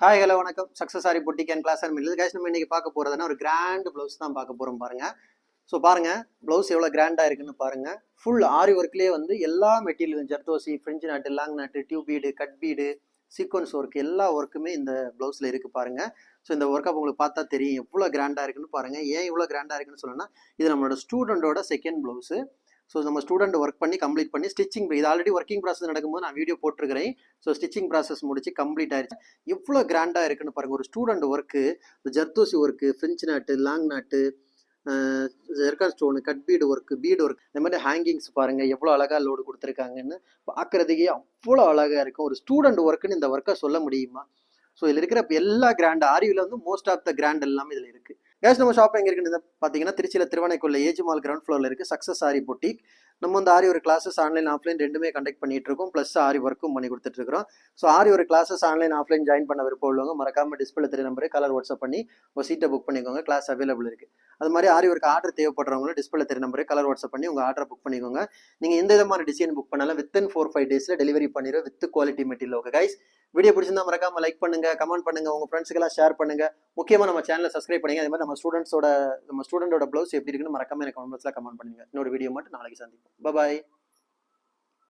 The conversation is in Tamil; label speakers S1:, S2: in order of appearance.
S1: ஹாய் ஹலோ வணக்கம். Success sari boutique and class and middle guys. நம்ம இன்னைக்கு பார்க்க போறதுன்னா ஒரு கிராண்ட் ப்ளவுஸ் தான் பார்க்க போறோம் பாருங்க. ஸோ பாருங்க ப்ளவுஸ் எவ்வளோ கிராண்டா இருக்குன்னு பாருங்க. ஃபுல் ஆரி ஒர்க்லேயே வந்து எல்லா மெட்டீரியலும் zardozi, french knot, long knot, tube bead, cut bead, sequins work எல்லா ஒர்க்குமே இந்த ப்ளவுஸில் இருக்குது பாருங்க. ஸோ இந்த ஒர்க்கை உங்களுக்கு பார்த்தா தெரியும் எவ்வளோ கிராண்டாக இருக்குன்னு பாருங்க. ஏன் இவ்வளோ கிராண்டாக இருக்குன்னு சொல்லணும்னா இது நம்மளோட ஸ்டூடெண்டோட செகண்ட் ப்ளவுஸு. ஸோ நம்ம ஸ்டூடெண்ட் ஒர்க் பண்ணி கம்ப்ளீட் பண்ணி ஸ்டிச்சிங், இது ஆல்ரெடி ஒர்க்கிங் ப்ராசஸ் நடக்கும்போது நான் வீடியோ போட்டிருக்கிறேன். ஸோ ஸ்டிச்சிங் ப்ராசஸ் முடிச்சு கம்ப்ளீட் ஆயிடுச்சு. எவ்வளோ கிராண்டாக இருக்குன்னு பாருங்க. ஒரு student work, zardozi work, French knot, long knot, zircon stone, cut bead work, இந்த மாதிரி ஹேங்கிங்ஸ் பாருங்க எவ்வளோ அழகா லோடு கொடுத்துருக்காங்கன்னு பார்க்கறதுக்கே அவ்வளோ அழகா இருக்கும். ஒரு ஸ்டூடெண்ட் ஒர்க்குன்னு இந்த ஒர்க்கை சொல்ல முடியுமா? ஸோ இதில் இருக்கிற எல்லா கிராண்ட் ஆரியில் வந்து மோஸ்ட் ஆஃப் த கிராண்ட் எல்லாமே இதில் இருக்குது. கேஸ் நம்ம ஷாப் எங்கே இருக்குன்னு பார்த்தீங்கன்னா திருச்சியில் திருவானைக்குள்ள ஏஜி மால் கிரவுண்ட் ஃப்ளோரில் இருக்குது சக்ஸஸ் ஆரி பொட்டிக். நம்ம வந்து ஆரி ஒரு கிளாஸஸ் ஆன்லைன் ஆஃப்லைன் ரெண்டுமே கண்டக்ட் பண்ணிட்டு இருக்கோம். ப்ளஸ் ஆரி ஒர்க்கும் பண்ணி கொடுத்துட்டு இருக்கிறோம். ஸோ ஆரி ஒரு கிளாஸஸ் ஆன்லைன் ஆஃப்லைன் ஜாயின் பண்ண விருப்பம் உள்ளவங்க மறக்காம டிஸ்பிளே தெரிய நம்பரே கலர் வாட்ஸ்அப் பண்ணி ஒரு சீட்டை புக் பண்ணிக்கோங்க. கிளாஸ் அவைலபிள் இருக்குது. அது மாதிரி ஆரி ஒரு ஆர்டர் தேவைப்படுறவங்களும் டிஸ்பிளே தெரிய நம்பரே கலர் வாட்ஸ்அப் பண்ணி உங்கள் ஆர்டரை புக் பண்ணிக்கோங்க. நீங்கள் எந்த விதமான டிசைன் புக் பண்ணாலும் வித்தின் 4-5 டேஸில் டெலிவரி பண்ணிடுவோம் with quality material. Okay guys, video பிடிச்சிருந்தா மறக்காம லைக் பண்ணுங்க, கமெண்ட் பண்ணுங்க, உங்க ஃப்ரெண்ட்ஸ்க்கெல்லாம் ஷேர் பண்ணுங்க. முக்கியமா நம்ம சேனலை சப்ஸ்கிரைப் பண்ணுங்க. அதே மாதிரி நம்ம ஸ்டூடெண்டோட ப்ளவுஸ் எப்படி இருக்குன்னு மறக்காம எனக்கு கமெண்ட் பாக்ஸ்ல கமெண்ட் பண்ணுங்க. இன்னொரு வீடியோ மட்டும் நாளைக்கு சந்திப்போம். பாய்.